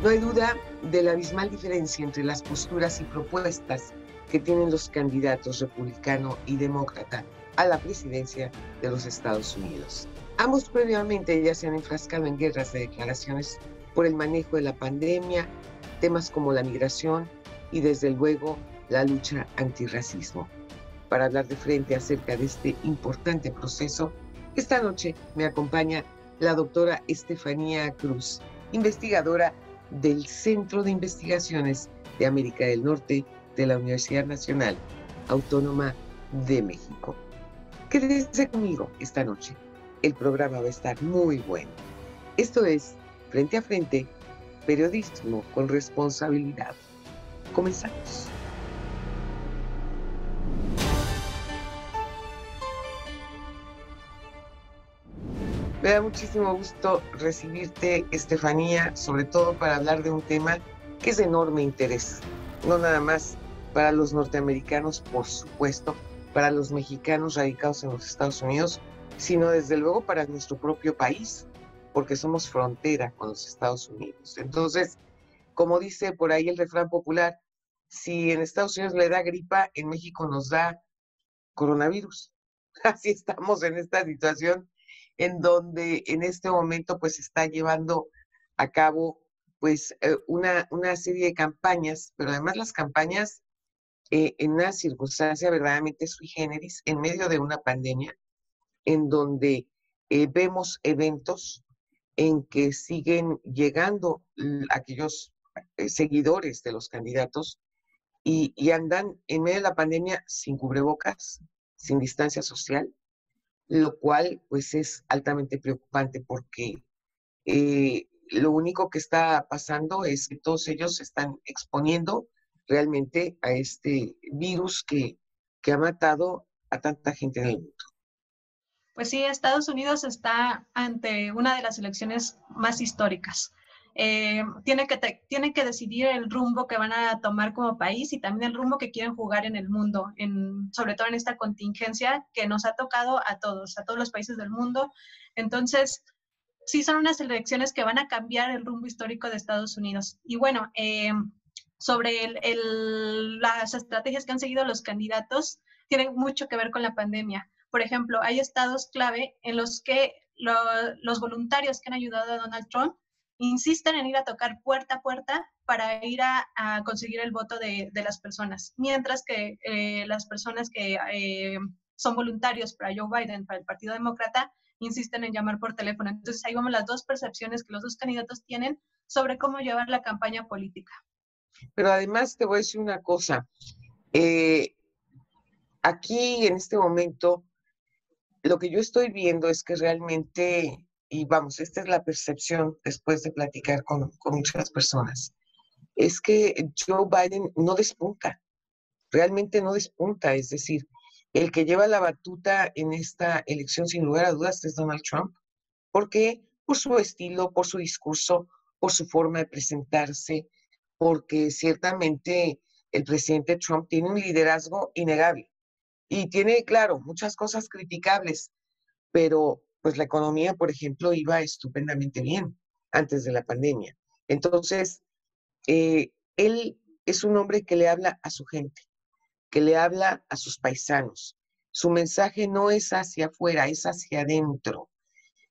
No hay duda de la abismal diferencia entre las posturas y propuestas que tienen los candidatos republicano y demócrata a la presidencia de los Estados Unidos. Ambos previamente ya se han enfrascado en guerras de declaraciones por el manejo de la pandemia, temas como la migración y desde luego la lucha antirracismo. Para hablar de frente acerca de este importante proceso, esta noche me acompaña la doctora Estefanía Cruz, investigadora del Centro de Investigaciones de América del Norte de la Universidad Nacional Autónoma de México. Quédense conmigo esta noche. El programa va a estar muy bueno. Esto es Frente a Frente, periodismo con responsabilidad. Comenzamos. Me da muchísimo gusto recibirte, Estefanía, sobre todo para hablar de un tema que es de enorme interés, no nada más para los norteamericanos, por supuesto, para los mexicanos radicados en los Estados Unidos, sino desde luego para nuestro propio país, porque somos frontera con los Estados Unidos. Entonces, como dice por ahí el refrán popular, si en Estados Unidos le da gripa, en México nos da coronavirus. Así estamos en esta situación en donde en este momento pues se está llevando a cabo pues una serie de campañas, pero además las campañas en una circunstancia verdaderamente sui generis, en medio de una pandemia, en donde vemos eventos en que siguen llegando aquellos seguidores de los candidatos y andan en medio de la pandemia sin cubrebocas, sin distancia social, lo cual pues es altamente preocupante porque lo único que está pasando es que todos ellos se están exponiendo realmente a este virus que ha matado a tanta gente en el mundo. Pues sí, Estados Unidos está ante una de las elecciones más históricas. Tiene que decidir el rumbo que van a tomar como país y también el rumbo que quieren jugar en el mundo, sobre todo en esta contingencia que nos ha tocado a todos los países del mundo. Entonces, sí son unas elecciones que van a cambiar el rumbo histórico de Estados Unidos. Y bueno, sobre las estrategias que han seguido los candidatos, tienen mucho que ver con la pandemia. Por ejemplo, hay estados clave en los que los voluntarios que han ayudado a Donald Trump insisten en ir a tocar puerta a puerta para ir a conseguir el voto de las personas, mientras que las personas que son voluntarios para Joe Biden, para el Partido Demócrata, insisten en llamar por teléfono. Entonces ahí vemos las dos percepciones que los dos candidatos tienen sobre cómo llevar la campaña política. Pero además te voy a decir una cosa, aquí en este momento lo que yo estoy viendo es que realmente, y vamos, esta es la percepción después de platicar con muchas personas, es que Joe Biden no despunta, realmente no despunta, es decir, el que lleva la batuta en esta elección sin lugar a dudas es Donald Trump. ¿Por qué? Por su estilo, por su discurso, por su forma de presentarse, porque ciertamente el presidente Trump tiene un liderazgo innegable y tiene, claro, muchas cosas criticables, pero pues la economía, por ejemplo, iba estupendamente bien antes de la pandemia. Entonces, él es un hombre que le habla a su gente, que le habla a sus paisanos. Su mensaje no es hacia afuera, es hacia adentro.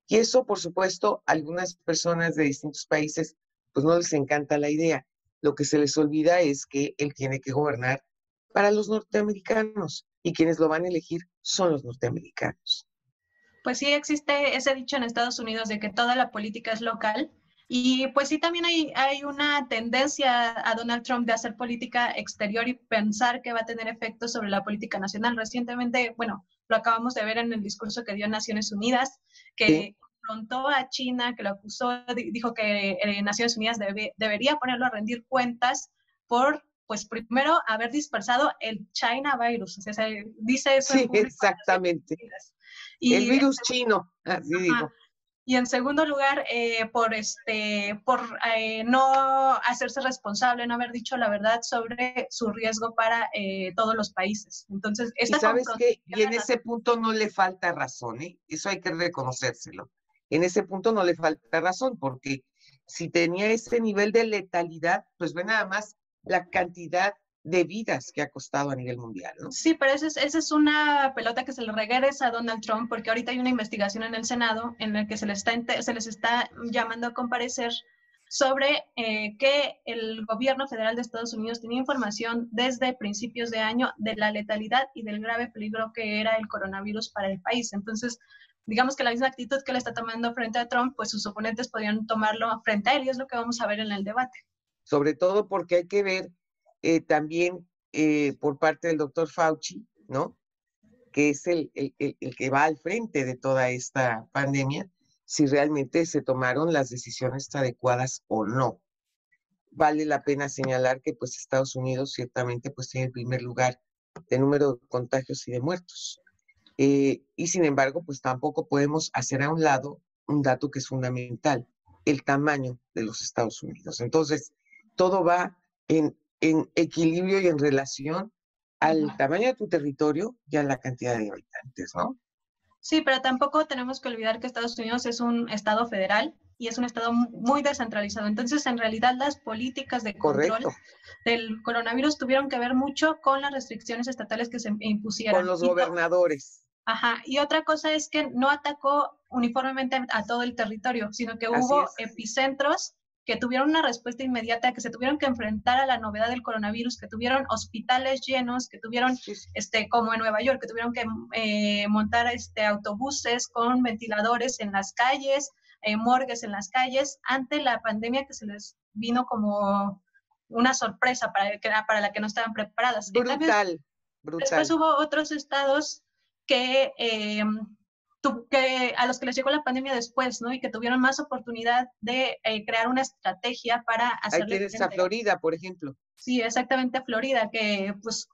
Y eso, por supuesto, a algunas personas de distintos países, pues no les encanta la idea. Lo que se les olvida es que él tiene que gobernar para los norteamericanos y quienes lo van a elegir son los norteamericanos. Pues sí existe ese dicho en Estados Unidos de que toda la política es local. Y pues sí, también hay una tendencia a Donald Trump de hacer política exterior y pensar que va a tener efectos sobre la política nacional. Recientemente, bueno, lo acabamos de ver en el discurso que dio en Naciones Unidas, que ¿Sí? confrontó a China, que lo acusó, dijo que Naciones Unidas debería ponerlo a rendir cuentas por, pues primero, haber dispersado el China virus. O sea, se dice eso en Sí, público. exactamente. El Y virus chino, así digo. y en segundo lugar, por no hacerse responsable, no haber dicho la verdad sobre su riesgo para todos los países. Entonces, Y esta sabes qué, confrontación y en ese punto no le falta razón, ¿eh? Eso hay que reconocérselo. en ese punto no le falta razón, porque si tenía ese nivel de letalidad, pues ve nada más la cantidad de vidas que ha costado a nivel mundial, ¿no? Sí, pero esa es una pelota que se le regresa a Donald Trump, porque ahorita hay una investigación en el Senado en la que se les está llamando a comparecer sobre que el gobierno federal de Estados Unidos tenía información desde principios de año de la letalidad y del grave peligro que era el coronavirus para el país. Entonces, digamos que la misma actitud que él está tomando frente a Trump, pues sus oponentes podrían tomarlo frente a él, y es lo que vamos a ver en el debate. Sobre todo porque hay que ver también por parte del doctor Fauci, ¿no? Que es el que va al frente de toda esta pandemia, si realmente se tomaron las decisiones adecuadas o no. Vale la pena señalar que pues Estados Unidos ciertamente pues tiene el primer lugar de número de contagios y de muertos. Y sin embargo, pues tampoco podemos hacer a un lado un dato que es fundamental, el tamaño de los Estados Unidos. Entonces, todo va en equilibrio y en relación al tamaño de tu territorio y a la cantidad de habitantes, ¿no? Sí, pero tampoco tenemos que olvidar que Estados Unidos es un estado federal y es un estado muy descentralizado. Entonces, en realidad, las políticas de control Correcto. del coronavirus tuvieron que ver mucho con las restricciones estatales que se impusieran. Con los gobernadores. Ajá, y otra cosa es que no atacó uniformemente a todo el territorio, sino que hubo epicentros que tuvieron una respuesta inmediata, que se tuvieron que enfrentar a la novedad del coronavirus, que tuvieron hospitales llenos, que tuvieron, como en Nueva York, que tuvieron que montar autobuses con ventiladores en las calles, morgues en las calles, ante la pandemia que se les vino como una sorpresa para la que no estaban preparadas. Brutal, brutal. Después hubo otros estados que a los que les llegó la pandemia después, ¿no? Y que tuvieron más oportunidad de crear una estrategia para hacerle frente. Ahí tienes a Florida, por ejemplo. Sí, exactamente, Florida, que pues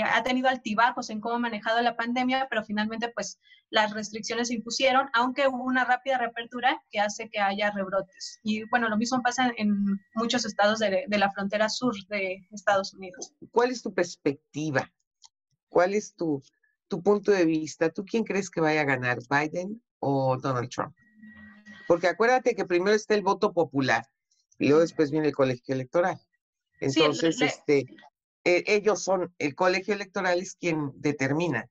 ha tenido altibajos en cómo ha manejado la pandemia, pero finalmente pues las restricciones se impusieron, aunque hubo una rápida reapertura que hace que haya rebrotes. Y bueno, lo mismo pasa en muchos estados de la frontera sur de Estados Unidos. ¿Cuál es tu perspectiva? ¿Cuál es tu punto de vista? ¿Tú quién crees que vaya a ganar, Biden o Donald Trump? Porque acuérdate que primero está el voto popular y luego después viene el colegio electoral. Entonces, sí, ellos son, el colegio electoral es quien determina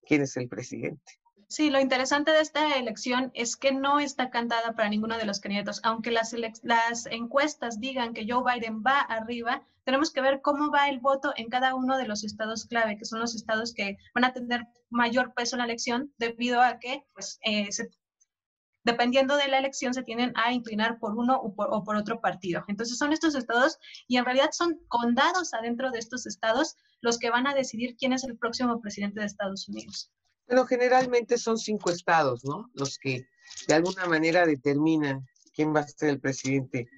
quién es el presidente. Sí, lo interesante de esta elección es que no está cantada para ninguno de los candidatos. Aunque las encuestas digan que Joe Biden va arriba, tenemos que ver cómo va el voto en cada uno de los estados clave, que son los estados que van a tener mayor peso en la elección, debido a que, pues, dependiendo de la elección, se tienden a inclinar por uno o por otro partido. Entonces son estos estados, y en realidad son condados adentro de estos estados los que van a decidir quién es el próximo presidente de Estados Unidos. Bueno, generalmente son 5 estados, ¿no? Los que de alguna manera determinan quién va a ser el presidente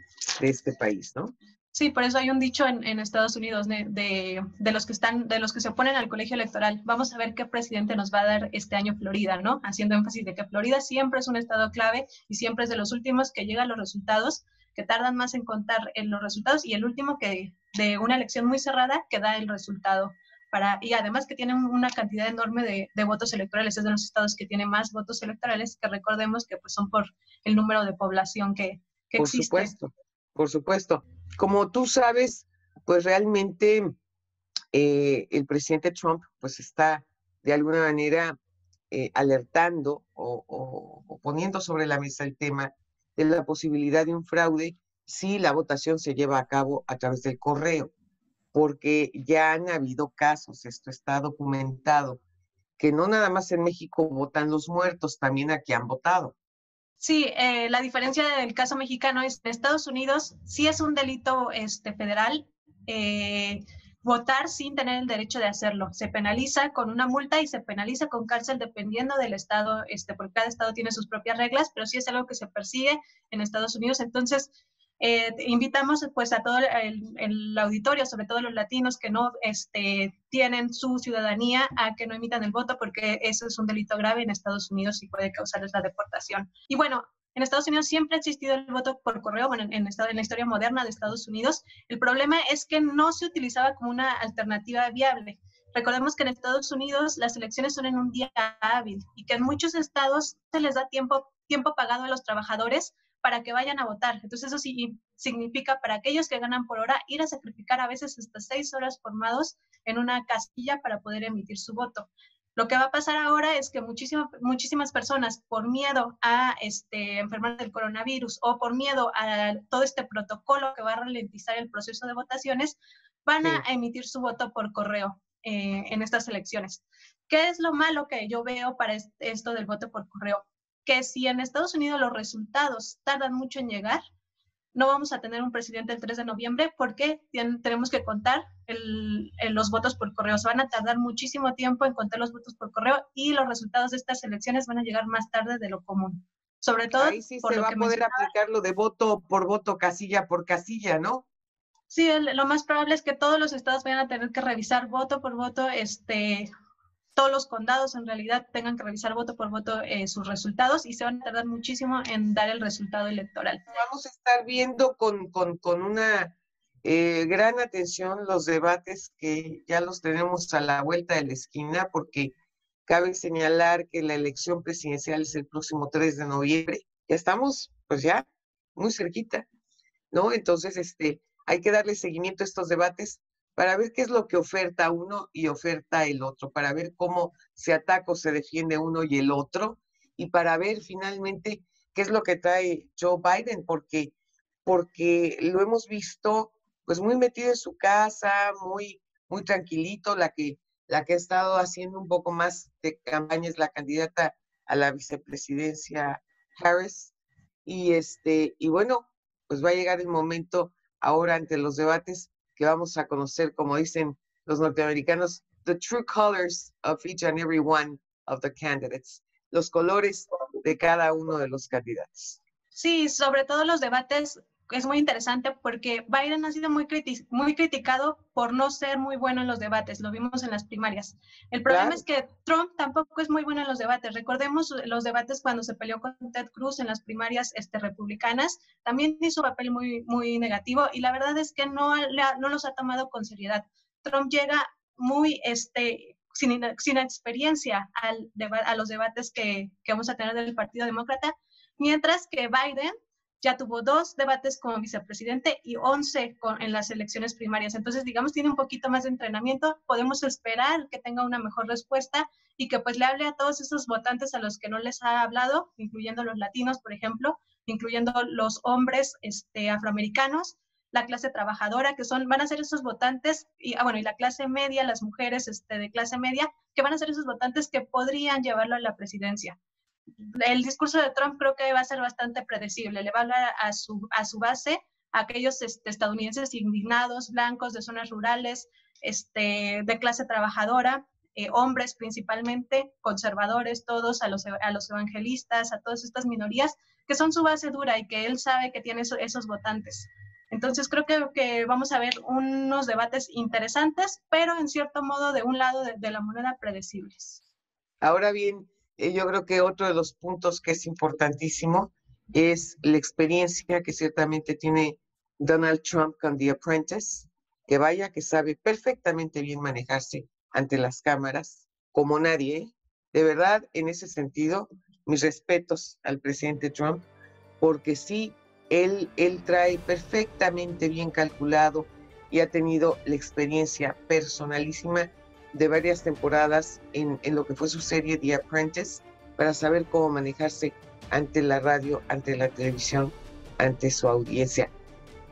de este país, ¿no? Sí, por eso hay un dicho en Estados Unidos de los que se oponen al colegio electoral. Vamos a ver qué presidente nos va a dar este año Florida, ¿no? Haciendo énfasis de que Florida siempre es un estado clave y siempre es de los últimos que llegan los resultados, que tardan más en contar los resultados, y el último que de una elección muy cerrada que da el resultado. Y además que tiene una cantidad enorme de votos electorales, es de los estados que tiene más votos electorales, que recordemos que pues son por el número de población que existe. Por supuesto. Como tú sabes, pues realmente el presidente Trump pues está de alguna manera alertando o poniendo sobre la mesa el tema de la posibilidad de un fraude si la votación se lleva a cabo a través del correo, porque ya han habido casos, esto está documentado, que no nada más en México votan los muertos, también aquí han votado. Sí, la diferencia del caso mexicano es que en Estados Unidos sí es un delito federal votar sin tener el derecho de hacerlo. Se penaliza con una multa y se penaliza con cárcel dependiendo del estado, porque cada estado tiene sus propias reglas, pero sí es algo que se persigue en Estados Unidos. Entonces, invitamos pues a todo el auditorio, sobre todo los latinos que no tienen su ciudadanía, a que no emitan el voto, porque eso es un delito grave en Estados Unidos y puede causarles la deportación. Y bueno, en Estados Unidos siempre ha existido el voto por correo, bueno, en la historia moderna de Estados Unidos. El problema es que no se utilizaba como una alternativa viable. Recordemos que en Estados Unidos las elecciones son en un día hábil y que en muchos estados se les da tiempo tiempo pagado a los trabajadores para que vayan a votar. Entonces eso sí significa para aquellos que ganan por hora ir a sacrificar a veces hasta 6 horas formados en una casilla para poder emitir su voto. Lo que va a pasar ahora es que muchísimas personas, por miedo a enfermar del coronavirus o por miedo a todo este protocolo que va a ralentizar el proceso de votaciones, van a emitir su voto por correo en estas elecciones. ¿Qué es lo malo que yo veo para esto del voto por correo? Que si en Estados Unidos los resultados tardan mucho en llegar, no vamos a tener un presidente el 3 de noviembre porque tenemos que contar los votos por correo. Se van a tardar muchísimo tiempo en contar los votos por correo y los resultados de estas elecciones van a llegar más tarde de lo común. Sobre todo, ahí sí se va a poder aplicar lo de voto por voto, casilla por casilla, ¿no? Sí, lo más probable es que todos los estados vayan a tener que revisar voto por voto, todos los condados en realidad tengan que revisar voto por voto sus resultados y se van a tardar muchísimo en dar el resultado electoral. Vamos a estar viendo con una gran atención los debates que ya los tenemos a la vuelta de la esquina, porque cabe señalar que la elección presidencial es el próximo 3 de noviembre. Ya estamos, pues ya, muy cerquita, ¿no? Entonces, hay que darle seguimiento a estos debates para ver qué es lo que oferta uno y oferta el otro, para ver cómo se ataca o se defiende uno y el otro, y para ver finalmente qué es lo que trae Joe Biden, porque lo hemos visto pues muy metido en su casa, muy tranquilito. La que ha estado haciendo un poco más de campaña es la candidata a la vicepresidencia Harris, y bueno, pues va a llegar el momento ahora ante los debates que vamos a conocer, como dicen los norteamericanos, the true colors of each and every one of the candidates, los colores de cada uno de los candidatos. Sí, sobre todo los debates es muy interesante porque Biden ha sido muy criticado por no ser muy bueno en los debates, lo vimos en las primarias. El problema es que Trump tampoco es muy bueno en los debates. Recordemos los debates cuando se peleó con Ted Cruz en las primarias republicanas, también hizo un papel muy negativo y la verdad es que no los ha tomado con seriedad. Trump llega muy sin experiencia a los debates que vamos a tener del Partido Demócrata, mientras que Biden ya tuvo 2 debates como vicepresidente y 11 en las elecciones primarias. Entonces, digamos, tiene un poquito más de entrenamiento. Podemos esperar que tenga una mejor respuesta y que pues le hable a todos esos votantes a los que no les ha hablado, incluyendo los latinos, por ejemplo, incluyendo los hombres afroamericanos, la clase trabajadora, que van a ser esos votantes, y la clase media, las mujeres de clase media, que van a ser esos votantes que podrían llevarlo a la presidencia. El discurso de Trump creo que va a ser bastante predecible. Le va a hablar a su base, a aquellos estadounidenses indignados, blancos, de zonas rurales, de clase trabajadora, hombres principalmente, conservadores, todos, a los evangelistas, a todas estas minorías, que son su base dura y que él sabe que tiene esos votantes. Entonces creo que vamos a ver unos debates interesantes, pero en cierto modo de un lado de la moneda predecibles. Ahora bien, yo creo que otro de los puntos que es importantísimo es la experiencia que ciertamente tiene Donald Trump con The Apprentice, que sabe perfectamente bien manejarse ante las cámaras, como nadie. De verdad, en ese sentido, mis respetos al presidente Trump, porque sí, él trae perfectamente bien calculado y ha tenido la experiencia personalísima de varias temporadas en lo que fue su serie The Apprentice, para saber cómo manejarse ante la radio, ante la televisión, ante su audiencia.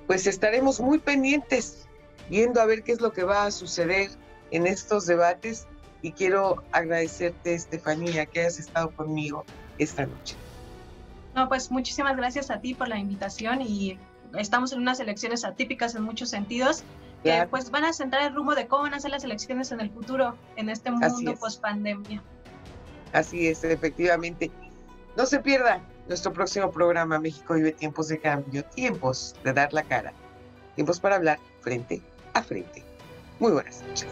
Pues estaremos muy pendientes, viendo a ver qué es lo que va a suceder en estos debates, y quiero agradecerte, Estefanía, que hayas estado conmigo esta noche. No, pues muchísimas gracias a ti por la invitación, y estamos en unas elecciones atípicas en muchos sentidos, que pues van a centrar el rumbo de cómo van a ser las elecciones en el futuro, en este mundo post-pandemia. Así es, efectivamente. No se pierda nuestro próximo programa. México vive tiempos de cambio, tiempos de dar la cara, tiempos para hablar frente a frente. Muy buenas noches.